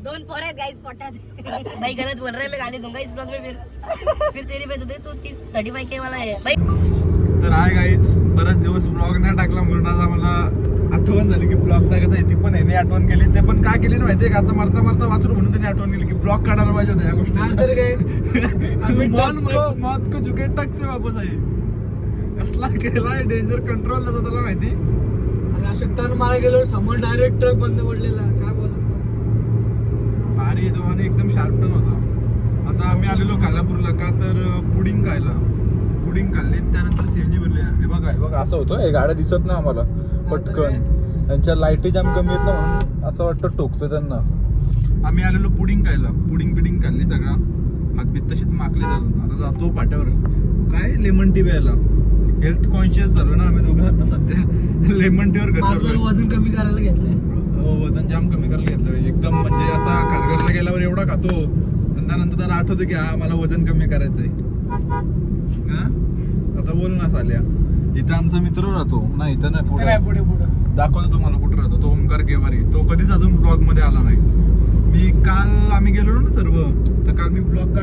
2 पोर आहेत गाईस पोटात. भाई गलत बोल रहे मैं गाली दूंगा इस ब्लॉग में फिर तेरी बेइज्जती है. तो 35K वाला है भाई. तर आहे गाईज बरेच दिवस ब्लॉग नाही टाकला म्हणून आज आम्हाला आठवण झाली की ब्लॉग टाकायचा आहे. ती पण याने आठवण केली. ते पण काय केली माहितीये का आता मारता मारता वाचरू म्हणून त्यांनी आठवण केली की ब्लॉग काढायला पाहिजे होता या गोष्टी. मौत को झुके टक से वापस आई. कसला केलाय डेंजर कंट्रोल त्याचा त्याला माहिती. अशक्तानं मारा गेलो समोर डायरेक्ट ट्रक बंद पडलेला. काय बोलायचं भारी तो आणि एकदम शार्प टर्न होता. आता आम्ही आलेलो खालापूरला का तर पुडिंग खायला. पुडिंग खाल्ली त्यानंतर सीएनजी भरली. हे बघा असं होतं हे गाड्या दिसत नाही आम्हाला पटकन. त्यांच्या लाईटी जाम कमी आहेत ना म्हणून असं वाटतं टोकतो त्यांना. आम्ही आलेलो पुडिंग खायला. पुडिंग खाल्ली सगळा हातबीत तशीच माकली चालून. आता जातो पाट्यावर काय लेमन टी प्यायला. हेल्थ कॉन्शियस झालो ना आम्ही दोघं आता सध्या. लेमन टीवर कसं वजन कमी करायला घेतलंय. वजन जाम कमी करायला घेतलं एकदम. म्हणजे आता खारघरला गेल्यावर एवढा खातो नंतर त्याला आठवतं की हा मला वजन कमी करायचंय. हा आता बोल ना साल्या. इथं आमचा मित्र राहतो ना. इथं नाही पुढे दाखवतो तुम्हाला कुठे राहतो. तो ओमकार गेवारी. तो कधीच अजून ब्लॉग मध्ये आला नाही. मी काल आम्ही गेलो ना सर्व तर काल मी ब्लॉग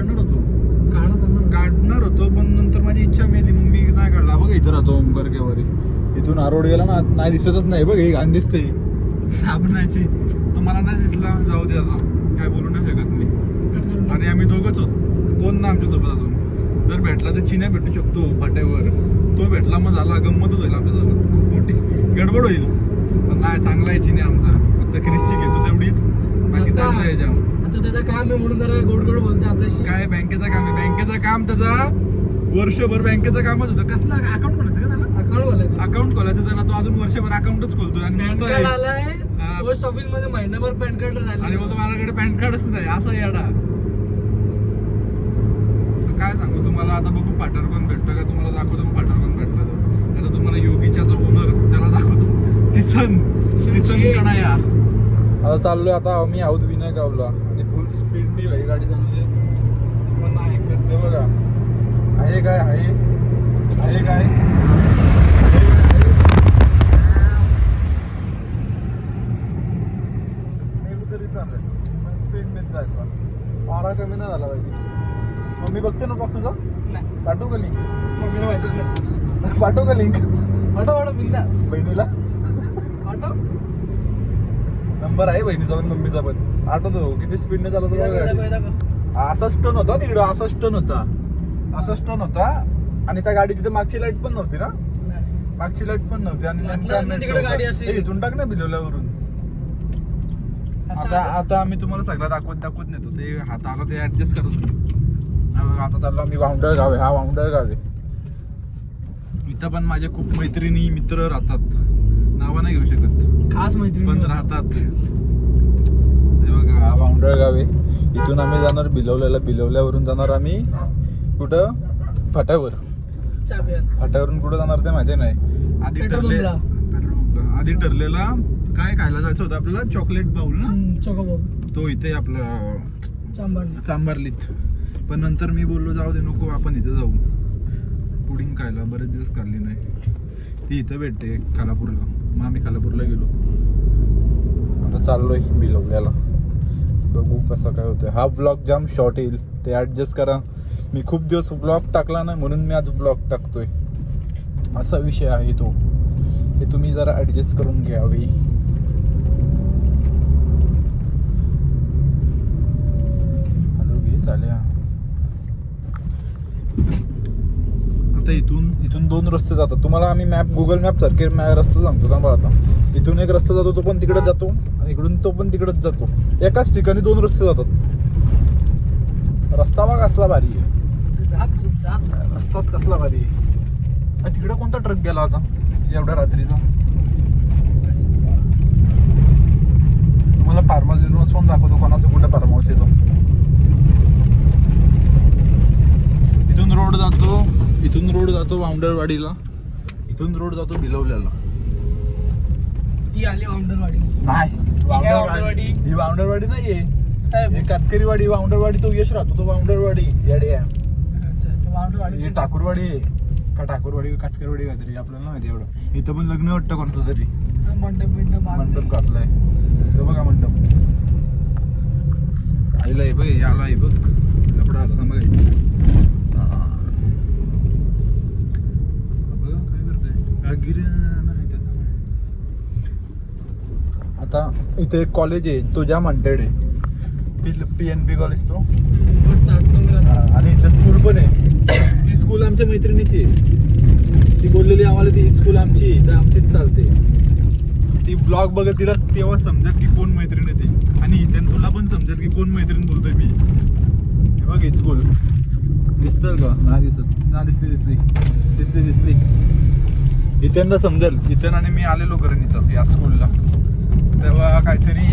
काढणार होतो पण नंतर माझी इच्छा मेली मग मी नाही काढला. बघा इथं राहतो ओमकार गेवारी. इथून आरोड गेला ना नाही दिसतच नाही. बघ हे घाण दिसते साबणाची. तुम्हाला नाही दिसला जाऊ दे आता काय बोलू नाही शकत मी. आणि आम्ही दोघंच होतो. कोण ना आमच्यासोबत अजून. जर भेटला तर चिन्या भेटू शकतो फाट्यावर. तो भेटला मग झाला गंमतच होईल आमच्यासोबत. खूप मोठी गडबड होईल. पण नाही चांगला आहे चिन्या आमचा. फक्त क्रिसची घेतो तेवढीच बाकी चांगला आहे जाम. आता त्याचं काम आहे म्हणून जरा गोड बोलतो आपल्याशी. काय बँकेचं काम आहे. बँकेचं काम त्याचा वर्षभर बँकेचं कामच होतं. कसला अकाउंट खोलायचं का त्याला. अकाउंट खोलायचं त्याला. तो अजून वर्षभर अकाउंटच खोलतो. आणि पॅन कार्ड आलाय पोस्ट ऑफिस मध्ये महिनाभर पॅन कार्ड राहिला आणि बोलतो माझ्याकडे पॅन कार्डच नाही असा येडा. काय सांगू तुम्हाला. आता बघू पार्टनर कोण भेटतो का तुम्हाला दाखवतो. पार्टनर कोण भेटला तो. आता तुम्हाला योगीचा जो ओनर त्याला दाखवतो. किसन कणाया. आता चाललोय आता आम्ही आहोत विनायगावला आणि फुल स्पीडनी भाई गाडी चालू दे. पण नाही ऐकत ते बघा. आहे काय तरी चाललंय पण स्पीडनेच जायचा. पारा कमी नाही झाला पाहिजे. मम्मी बघते ना बघ तुझा. पाठवू का लिंक. मम्मीला माहितीच नाही. पाठवू का लिंक. पाठव बिंदास. बहिणीला पाठव. नंबर आहे बहिणीचा पण मम्मीचा पण. आठवतो किती स्पीडने चालवतो बघा. असाच टर्न होता तिकडं. असाच टर्न होता आणि त्या गाडीची तर मागची लाईट पण नव्हती ना. मागची लाईट पण नव्हती आणि इथून टाक ना बिलवल्यावरून. आता आम्ही तुम्हाला सगळं दाखवत नेतो. ते हाताला ते ऍडजस्ट करत होतो. आता चाललो आम्ही वाउंडर गाव आहे. हा वाउंडर गाव आहे. इथं पण माझे खूप मैत्रिणी मित्र राहतात. नावं नाही घेऊ शकत खास मैत्रिणी पण राहतात. ते बघा हा वाउंडर गाव आहे. इथून आम्ही जाणार बिलवल्यावरून जाणार आम्ही कुठं फाट्यावर. फाट्यावरून कुठं जाणार ते माहिती नाही. आधी ठरलेला काय खायला जायचं होतं आपल्याला. चॉकलेट बाउल ना. चॉकोबाउल तो इथे आपलं चांबारलीत. पण नंतर मी बोललो जाऊ दे नको आपण इथे जाऊ. पुडिंग खायला बरेच दिवस खाल्ली नाही. ती इथं भेटते खालापूरला. मग आम्ही खालापूरला गेलो. आता चाललोय बिलवल्याला. बघू कसं काय होतं. हा ब्लॉग जाम शॉर्ट येईल ते ॲडजस्ट करा. मी खूप दिवस ब्लॉग टाकला नाही म्हणून मी आज ब्लॉग टाकतोय. असा विषय आहे तो. ते तुम्ही जरा ॲडजस्ट करून घ्यावी. हॅलो घे चाल्या. आता इथून 2 रस्ते जातात. तुम्हाला आम्ही गुगल मॅप सारखे रस्ते सांगतो थांबा. आता इथून एक रस्ता जातो तो पण तिकडे जातो आणि इकडून तो पण तिकडेच जातो. एकाच ठिकाणी 2 रस्ते जातात. रस्ता बघा कसला भारी आहे. रस्ताच कसला भारी आहे. तिकडे कोणता ट्रक गेला होता एवढ्या रात्रीचा. तुम्हाला फार्म हाऊस पण दाखवतो कोणाचं कुठे फार्म हाऊस येतो. इथून रोड जातो वाउंडरवाडीला. इथून रोड जातो बिलवल्याला. ही आली वाउंडरवाडी. नाही ही वाउंडरवाडी नाहीये. ही कातकरीवाडी. वाउंडरवाडी तो यश राहतो. तो वाउंडरवाडी येडे आहे. ही ठाकूरवाडी आहे का. ठाकूरवाडी का कातकरवाडी काहीतरी आपल्याला माहिती एवढं. इथं पण लग्न वाटतं कोणतं तरी. मंडप घातलाय. तो बघा मंडप. आईला हे बघ आला हे बघ लपडा आला ना बघायच काय करतोय गिरी नाही त्याचा आता इथे एक कॉलेज आहे तो जाम हॉन्टेड आहे PNB कॉलेज तो आणि इथं स्कूल पण आहे ती स्कूल आमच्या मैत्रिणीची आहे ती बोललेली आम्हाला ती स्कूल आमची तर आमचीच चालते ती ब्लॉग बघत तिला तेव्हा समजेल की कोण मैत्रीण येते आणि इथे तुला पण समजेल की कोण मैत्रीण बोलतोय मी हे बघ ही स्कूल दिसतं का नाही दिसत ना दिसली इथेंना समजेल इथेन आणि मी आलेलो करेन इथं या स्कूलला तेव्हा काहीतरी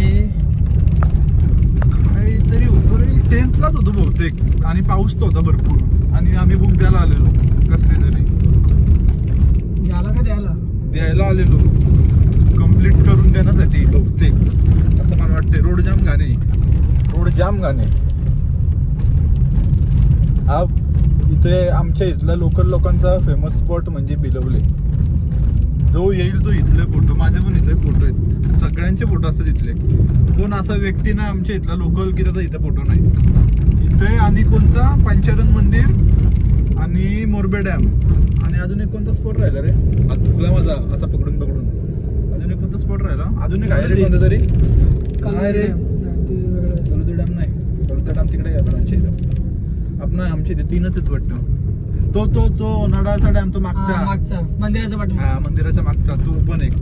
होतं रे 10th होतो बहुतेक आणि पाऊस तर होता भरपूर आणि आम्ही बुक द्यायला आलेलो कसली तरी द्यायला आलेलो कंप्लीट करून देण्यासाठी बहुतेक असं मला वाटतंय रोड जाम गाणे हा इथे आमच्या इथल्या लोकल लोकांचा फेमस स्पॉट म्हणजे बिलवले जो येईल तो इथले फोटो माझे पण इथले फोटो आहेत सगळ्यांचे फोटो असतात इथले कोण असा व्यक्ती ना आमच्या इथला लोकल की त्याचा इथं फोटो नाही इथे आणि कोणता पंचायतन मंदिर आणि मोरबे डॅम आणि अजून एक कोणता स्पॉट राहिला रे आज चुकला माझा असा पकडून अजून एक कोणता स्पॉट राहिला अजून एक आहे रे कोणता तरी काय रे कलुदा डॅम नाही कलुदा डॅम तिकडे आहे आमच्या इथं आपण आमच्या इथे 3च आहेत वाटतं तो नडाचा डॅम तो मागचा मंदिराच्या मागचा तो पण एक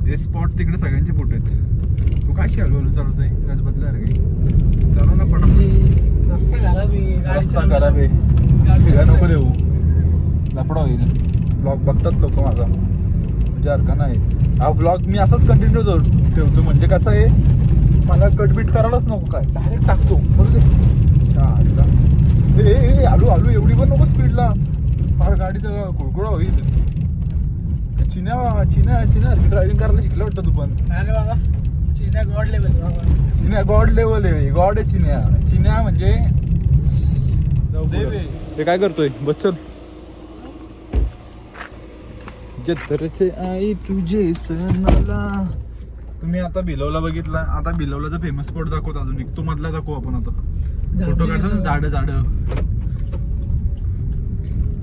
हे स्पॉट तिकडे सगळ्यांचे फोटो आहेत तू काय हळूहळू चालवतोय गज बदला रे चालव ना पडा रस्ता खराब आहे नको देऊ लपडा होईल ब्लॉग बघतात लोक माझा म्हणजे हरकत नाही हा ब्लॉग मी असाच कंटिन्यू ठेवतो म्हणजे कसं आहे मला कटबीट करायलाच नको काय डायरेक्ट टाकतो बरोबर आलू एवढी पण नको स्पीडला फार गाडीचा कुळकुळा होईल चिन्या ड्रायव्हिंग करायला शिकलं वाटतं तू पण अरे बाबा चिन्या गॉड लेवल आहे गॉड आहे चिन्या म्हणजे हे काय करतोय बस चल जत्रचे आई तुझे सणाला तुम्ही आता बिलवला बघितला आता बिलवलाचा फेमस स्पॉट दाखवत अजून एक तो मधला दाखवू आपण आता फोटो काढतात झाड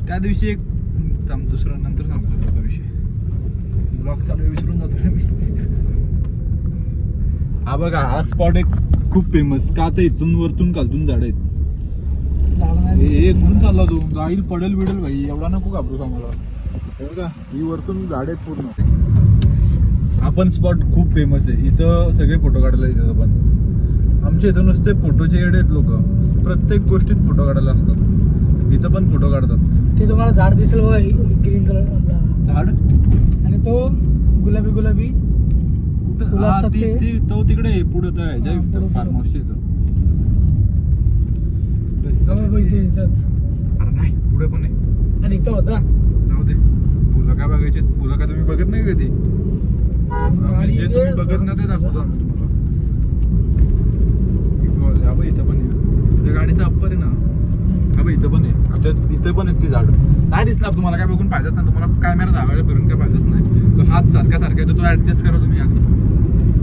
त्या दिवशी एक दुसरा नंतर सांगतो विषय ब्लॉग चालू विसरून जातो रे मी हा बघा हा स्पॉट एक खूप फेमस का तर इथून वरतून खालतून झाड आहेत म्हणून चालला तू गाईल पडेल बिडेल भाई एवढा नको घाबरूस आम्हाला बघा ही वरतून झाड आहेत पूर्ण आपण स्पॉट खूप फेमस आहे इथं सगळे फोटो काढायला इथं पण आमच्या इथं नुसते फोटोचे येडे आहेत लोक प्रत्येक गोष्टीत फोटो काढायला असतात इथं पण फोटो काढतात ते तुम्हाला झाड दिसेल बघा ग्रीन कलर झाड आणि तो गुलाबी तो तिकडे पुढे फार्म हाऊस अरे नाही पुढे पण आहे आणि इथं होता जाऊ दे फुलं काय बघायचे फुलं काय तुम्ही बघत नाही कधी जे तुम्ही बघत ना ते दाखवतो आम्ही तुम्हाला हा इथं पण आहे गाडीचा अप्पर आहे ना हा इथं पण आहे इथं पण आहेत ती झाड नाही दिसणार तुम्हाला काय बघून फायदाच नाही तुम्हाला कॅमेरा दाबायला फिरून काय फायदाच नाही तो हात सारखा येतो तो ऍडजस्ट करा तुम्ही आधी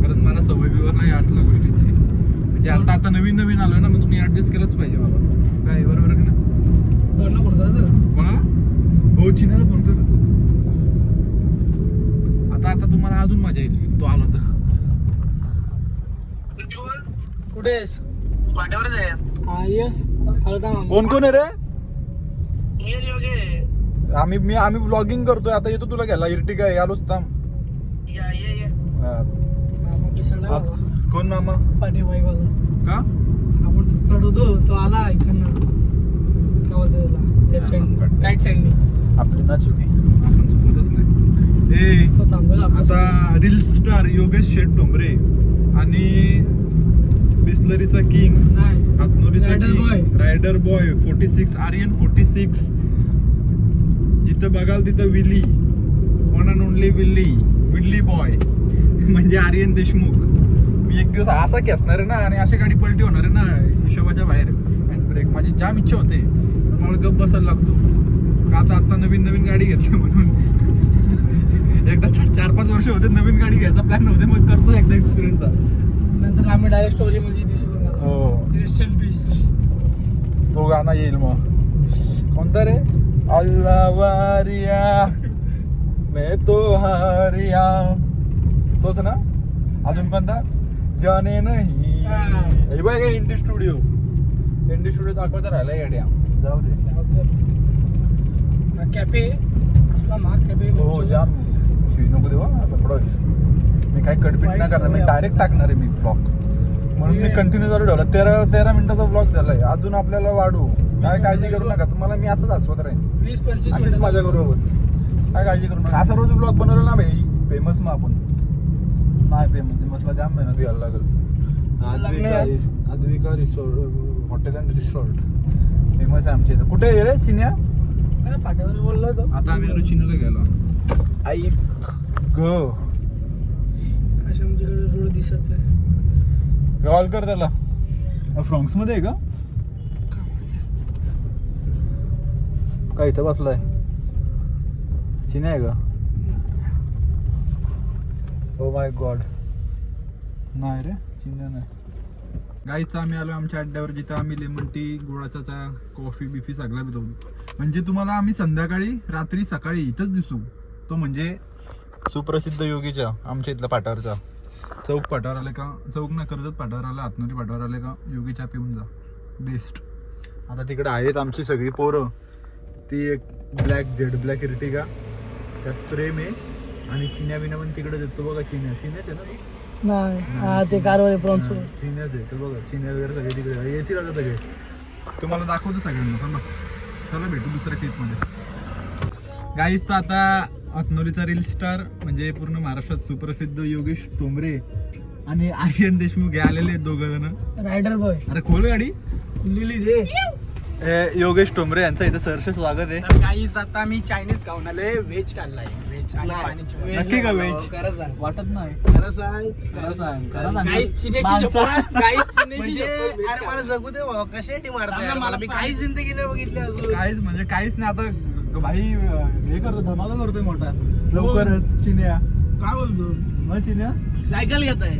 कारण मला सवय बिवय नाही असल्या गोष्टीची म्हणजे आता नवीन आलोय ना मग तुम्ही ऍडजस्ट केलंच पाहिजे मला काय बरोबर आहे ना कोणाला हो चिन्याला फोन कर आता तुम्हाला अजून मजा येईल तो आला तर कुठेस कोण आहे रे आम्ही व्लॉगिंग करतोय आता येतो तुला घ्यायला इर्टिगा आहे आलोच थांब कोण मामा पाठीबाई का आपण चढवतो तो आला इकडनं काय बोलतो त्याला लेफ्ट साइड राईट साइडनी आपली ना चुकी आपण चुकतच नाही तो थांबेल आता रील स्टार योगेश शेठ डोंबरे आणि बिस्लरीचा किंग हातनोरीचा किंग रायडर बॉय 46 आर्यन 46 जिथं बघाल तिथं wheelie one and only wheelie boy म्हणजे आर्यन देशमुख मी एक दिवस असा खेचणार आहे ना आणि अशी गाडी पलटी होणार आहे ना हिशोबाच्या बाहेर हँड ब्रेक माझी जाम इच्छा होते मला गप बसायला लागतो का आता नवीन गाडी घेतली म्हणून एकदा 4-5 वर्ष होते नवीन गाडी घ्यायचा प्लॅन होते मग करतो एकदा एक्सपिरियन्स नंतर आम्ही डायरेक्ट स्टोरी म्हणजे दिसू हो 20. तो गाणं येईल मग. कोणता रे? अल्लाह वारिया मैं तो हारिया, तोच ना. अजून कोणता? जाने नाही. हे बघ इंडी स्टुडिओ दाखवायचा राहिला येड्या. जाऊ दे. कॅफे असला महाग कॅफे. हो जाम नको देवा लपडा. मी काय कडपीट नाही करणार, मी डायरेक्ट टाकणार आहे मी ब्लॉग. म्हणून मी कंटिन्यू चालू ठेवला. 13 मिनिटाचा ब्लॉग झालाय. अजून आपल्याला वाढू. काय काळजी करू नका. तुम्हाला मी असंच हसवत राहीन. 20-25 अशीच माझ्या बरोबर. काय काळजी करू नका. असा रोज ब्लॉग बनवला ना भाई फेमस मग आपण. नाही फेमसला जाम मेहनत घ्यायला लागेल. Aadvika resort hotel and resort famous आहे आमच्या इथं. कुठे आहे रे चिन्या? पाठवलं बोललो तो. आता आम्ही आलो चिन्याला गेलो. आई गो अशा आमच्याकडे रोड दिसत नाही. कॉल कर त्याला. फ्रॉन्क्स मध्ये आहे का? काय इथं बसलाय चिन्या आहे का? ओ माय गॉड नाही रे चिन्या नाही. गाईचं आम्ही आलो आमच्या अड्ड्यावर, जिथं आम्ही लेमन टी, गुळाचा चहा, कॉफी बिफी सगळा पितो. म्हणजे तुम्हाला आम्ही संध्याकाळी रात्री सकाळी इथंच दिसू. तो म्हणजे सुप्रसिद्ध योगीच्या आमच्या इथला पाटावरचा. चौक पाटावर आले का, चौक ना कर्जत पाटावर आला, हातनोरी पाटावर आले का योगी चहा पिऊन जा. बेस्ट. आता तिकडे आहेत आमची सगळी पोरं. ती एक ब्लॅक इर्टिगा, त्यात प्रेम आहे. आणि चिन्या बिन्या पण तिकडे देतो बघा. चिन्याच आहे ना तो? नाही. हा ते कारवाले प्रॉन्स. चिन्याच आहे तो बघा. चिन्या वगैरे सगळे तिकडे येतील आता सगळे. तुम्हाला दाखवतो सगळ्यांना. थांबा चला भेटू दुसऱ्या क्लिपमध्ये. गाईस तर आता हातनोरीचा रील स्टार म्हणजे पूर्ण महाराष्ट्रात सुप्रसिद्ध योगेश टोंबरे आणि आर्यन देशमुख हे आलेले आहेत दोघं जण. Rider boy. अरे खोल गाडी. लिली जे योगेश टोंबरे यांचं इथं सहर्ष स्वागत आहे. गाईस आता मी चायनीज खाऊन आलोय. व्हेज खाल्लाय. व्हेज आणि पाणीची. नक्की का व्हेज? खरं सांग. वाटत नाही. खरं सांग. खरं सांग. गाईस चिनेची चप्पल. गाईस चिनेची म्हणजे चप्पल. अरे मला जगू दे भावा, कशासाठी मारताय मला? मी काहीच जिंदगी नाही बघितली अजून. काहीच म्हणजे काहीच नाही. आता भाई हे करतो, धमाका करतोय मोठा लवकरच. चिन्या काय बोलतो? मग चिन्या सायकल घेत आहे.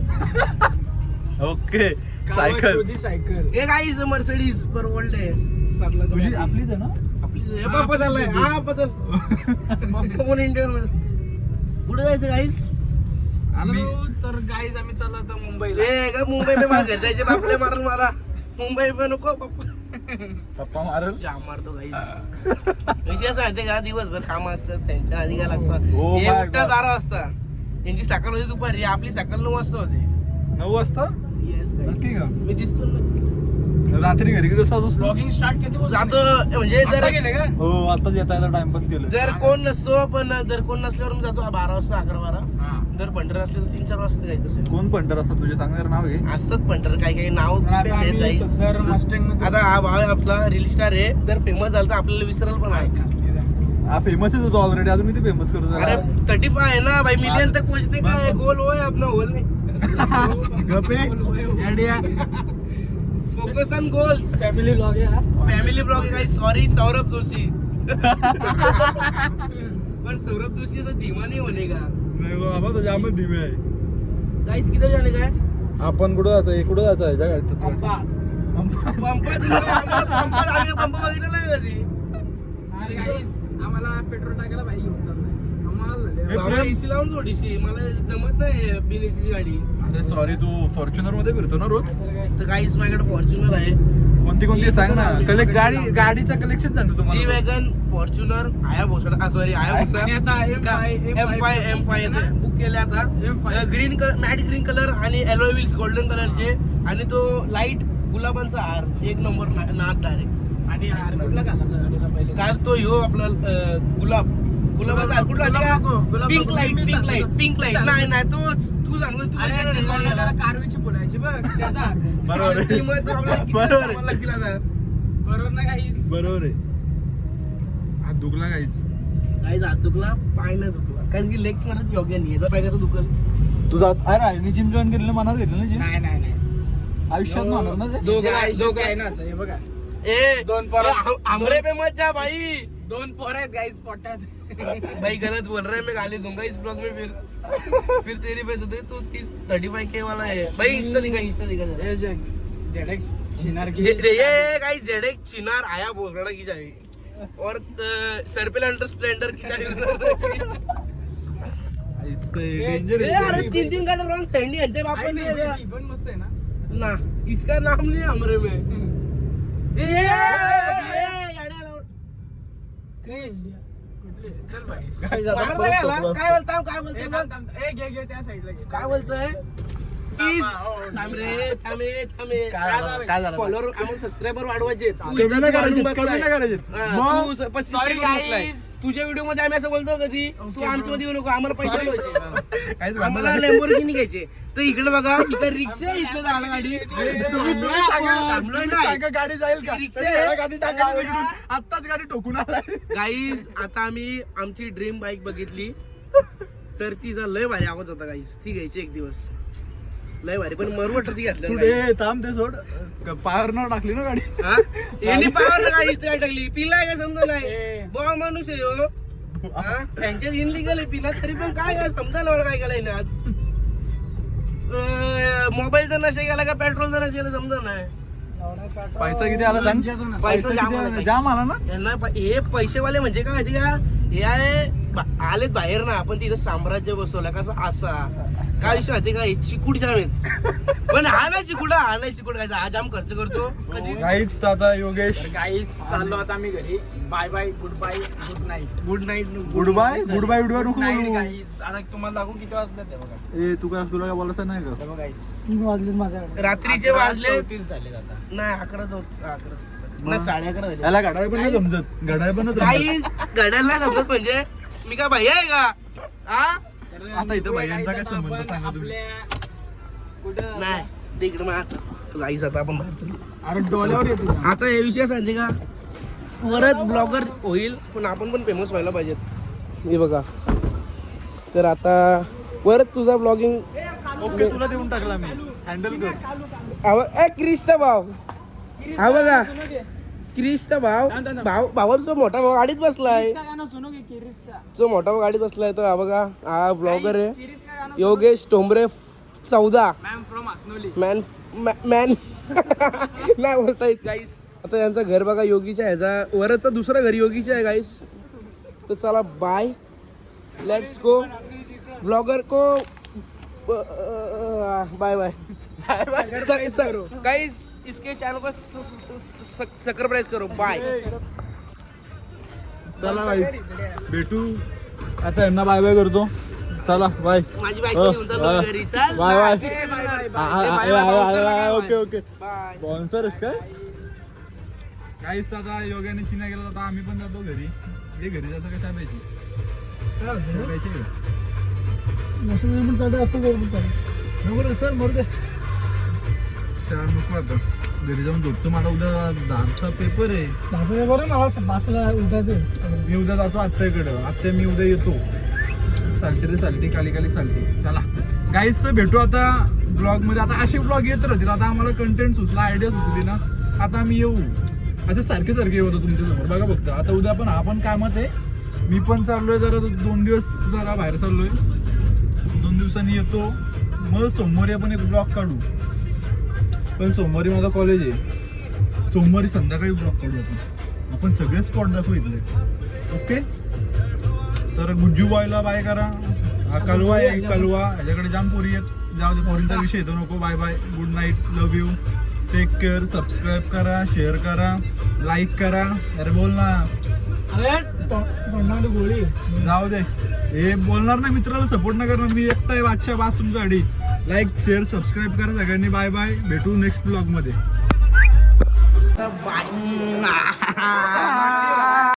Okay cycle. सायकल. हे काहीच मर्सिडीज परवडले आहे. तुझी आपलीच आहे ना? आपली हे पप्पा चाललाय. हा पप्पा चल. पप्पा पण इंडियावर. कुठे जायचं काहीच? आम्ही तर गाईज आम्ही चाललो आता मुंबईला. हे का मुंबई में मला घर जायचे बापले मारल मला. मुंबई में नको पप्पा. पप्पा मारल. जाम मारतो काहीच. विषय सांगते का, दिवसभर काम असतात त्यांच्या आधी काय लागतात. Oh हे my उठतात God. 12 वाजता. यांची सकाळ होती दुपारी, आपली सकाळ 9 वाजता होती. 9 वाजता Yes, guys. नक्की का? मी दिसतो ना. रात्री घरी किती वाजता असतो? ब्लॉगिंग स्टार्ट केली जातो म्हणजे जर गेले का? हो आताच येता येता टाइमपास केलं. जर कोण नसतो, पण जर कोण नसल्यावर मी जातो 12 वाजता, 11-12. जर पंढर असले तर 3-4 वाजता जायचं असेल. कोण पंढर असतात तुझे सांगणार नाव आहे? असतात पंढर काही काही नाव कुठे आहेत guys. सर मस्टँग आता हा भाव आहे आपला रील स्टार आहे. जर फेमस झाला तर आपल्याला विसरल पण आहे. हा फेमसच होतो ऑलरेडी. अजून किती फेमस करतो अरे 35 आहे ना भाई. मिलियन तक पोहोचने का है. गोल हो है अपना, होल नहीं. Focus on goals. Family blog आहे. फॅमिली ब्लॉग आहे guys. सॉरी सौरभ जोशी. पर सौरभ जोशी ऐसा धीमा नहीं होने का. नाही बाबा तो जामच धीमे आहे. गाइस किधर जाने का है? आपण कुठं जायचं आहे? कुठं जायचं आहे ज्या गाडीत? पंपा. पंप बघितलं नाही कधी. आणि गाईस आम्हाला पेट्रोल टाकायला बाई घेऊन चाललोय. कमाल झाले. बाबा एसी लावून थोडीशी. मला जमत नाही बिन एसीची गाडी. अरे सॉरी, तू फॉर्च्युनर मध्ये फिरतो ना रोज? तर गाईस माझ्याकडे फॉर्च्युनर आहे. कोणती सांग ना. गाडीचं कलेक्शन सांगतो जी तुम्हाला. Wagon, Fortuner, Hayabusa. Sorry Hayabusa. आणि आता M5 येते. बुक केले आता. Green colour, matte green colour आणि एलोय व्हील्स गोल्डन कलरचे. आणि तो लाईट गुलाबांचा हार. एक नंबर नाद डायरेक्ट. आणि कुठला घालायचा गाडीला पहिले? काय तो ह्यो आपला गुलाबाचा हार कुठला पिंक लाईट. नाही तोच. तू सांगतो तू कारवीची बोलायची बघ त्याचा हार. बरोबर आहे. बरोबर ना गाईस? बरोबर आहे. हात दुखला काहीच. काहीच हात दुखला, पाय नाही दुखला. कारण की लेग्स मध्ये योग्य नाही. येतं पाय कसं दुखल. तू जात अरे जिम जॉईन केलेलं मनावर घेतलं ना जिम? नाही आयुष्यात मानणार ना ते? दोघं आहे ना. हे बघा ए 2 पोरं. हमरे पे मत जा भाई. 2 पोरं आहेत गाईस पोटात. भाई गलत बोल रहा है. मैं गाली दूंगा इस ब्लॉग में. फिर तेरी पैसे दे. तू 35K वाला है भाई. इंस्टा दिखा जरा. जेडेक्स चिनार की ये गाइस जेडेक चिनार आया बोलना की चाबी और सर्पिल स्प्लेंडर की चाबी डेंजर अरे 3 कलर रंग सैंडी यांच्या बापाने नाही, दिला. ही पण मस्त आहे ना ना इसका नाम नहीं हमरे में ये गाड्या लाव. क्रिश कुठली चल भाई काय झालं? मारला परत गेला? चपला काय बोलता काय बोलतोय ए, बोल. थांब, थांब. ए, घे त्या साईडला घे काय बोलतोय प्लीज हो, थांब रे थांबे काय झालं? काय झालं? फॉलोअर आम्हाला सबस्क्रायबर वाढवायचे तू कमी इथं नाही करायचे, वाढून कमी नाही बसलाय. करायचे. हा, मग? तू 35 Sorry, वर बसलाय. guys. तुझ्या व्हिडिओ मध्ये आम्ही असं बोलतो कधी तू आमच्या मध्ये येऊ नको आम्हाला पैसे Sorry. मिळवायचे. काहीच भांडण आम्हाला नाही. लॅम्बोर्गिनी घ्यायचे तर इकडे बघा इथं रिक्षा इथं झाला गाडी तुम्ही सांगा, थांबलोय तुम्ही नाही. सांगा गाडी जाईल का? रिक्षा तरी याला गाडी टाकायची इकडून. आत्ताच गाडी ठोकून आलाय. गाईज आता आम्ही आमची ड्रीम बाईक बघितली तर तिचा लय भारी आवाज होता गाईज ती घ्यायची एक दिवस लय भारी पण मरवट ती घातलं पुढे थांब ते सोड पावर न टाकली ना गाडी यांनी पावर गाडी काय टाकली पिलाय का समजा नाही ए. बॉ माणूस आहे हो हा? त्यांच्यात इनलिगल आहे पिला तरी पण काय काय समजा मला काय केलंय ना मोबाईलचा नशा गेला का पेट्रोलचा नशा गेला समजा नाही पैसा किती आला सांग पैसा जाम किती आला. आला? जाम आला ना यांना हे पैसेवाले म्हणजे काय माहिती का हे आहे आलेत बाहेर ना आपण तिथं साम्राज्य बसवलं कसं असा काय विषय माहिती का हे चिकूड जाम आहेत पण हा नाही चिकूड काय हा जाम खर्च करतो कधी काहीच दादा योगेश गाईच चाललो आता आम्ही घरी bye bye good night good night good bye नको नाईट बोलू. गाईस आता तुम्हाला दाखवू किती वाजले ते बघा ए तुला काय बोलायचं नाही का हे बघा गाईस 3 वाजले माझ्याकडे. रात्रीचे वाजले 34 झाले आता नाही 11 नाही 11:30 झाले याला घड्याळ पण नाही समजत घड्याळ पण नाही काही घड्याला नाही समजत म्हणजे मी काय भैया आहे का हा आता इथं बायांचा काय संबंध आपण सांगा तुम्ही आपल्या कुठं नाही तिकडे मग आता गाईस आता आपण बाहेर चलू अरे डोल्यावर येते आता हे विषय सांगते का परत ब्लॉगर होईल पण आपण पण फेमस व्हायला पाहिजेत हे बघा तर आता परत तुझा ब्लॉगिंग ओके तुला देऊन टाकला मी हँडल कर क्रिस्ता भाव हा बघा क्रिस्ता भाव भावा तो मोठा भाऊ गाडीत बसलाय गाणं सुनो की किरिस्ता जो मोठा भाऊ गाडीत बसलाय तर हा बघा हा ब्लॉगर आहे Yogesh Tombre 14 ma'am from Atnoli man man नाही बोलता येत गाईस आता यांचं घर बघा योगीच्या ह्याचा वरचं दुसरं घर योगीचं आहे गाईस तर चला बाय लेट्स गो ब्लॉगर को बाय बाय गाइस इसके चैनल को सब्सक्राइब करो बाय चला बाई भेटू आता यांना बाय बाय करतो चला बाय माझी बायको घेऊन चाललो घरी चल bye bye bye okay okay bye sponsor आहेस काय काहीच आता योगाने चिना गेला आता आम्ही पण जातो घरी हे घरी जायचं काय चालायची नसेल पण चालतं, असं करू पण चालेल. नको चल मरू दे चल नको आता घरी जाऊन झोपतो मला उद्या 10चा पेपर आहे दहावीला बरं मला 5ला उठायचं. मी उद्या जातो आत्याकडं आत्या मी उद्या येतो सालटी रे सालटी काली काली सालटी चला गाईस तर भेटू आता ब्लॉग मध्ये आता असे ब्लॉग येत राहतील आता आम्हाला कंटेंट सुचला आयडिया सुचली ना आता आम्ही येऊ असे सारखे येत होतं तुमच्यासमोर बघा फक्त आता उद्या पण आपण कामात आहे मी पण चाललोय जरा 2 दिवस जरा बाहेर चाललोय 2 दिवसांनी येतो मग सोमवारी आपण एक ब्लॉग काढू पण सोमवारी माझा कॉलेज आहे सोमवारी संध्याकाळी ब्लॉग काढू आपण सगळे स्पॉट दाखवू इथले ओके तर गुज्जू बॉयला बाय करा हा कलवा आहे कलवा ह्याच्याकडे जाम पोरी आहेत जाऊ दे पोरींचा विषय येतो नको bye bye good night love you take care subscribe करा शेअर करा लाईक करा अरे बोल ना अरे तोंडामध्ये गोळी आहे. जाऊ दे हे बोलणार नाही मित्राला सपोर्ट नाही करणार मी एकटा आहे बादशाह बास तुमच्यासाठी लाईक शेअर सबस्क्राईब करा सगळ्यांनी बाय बाय भेटू नेक्स्ट ब्लॉग मध्ये बाय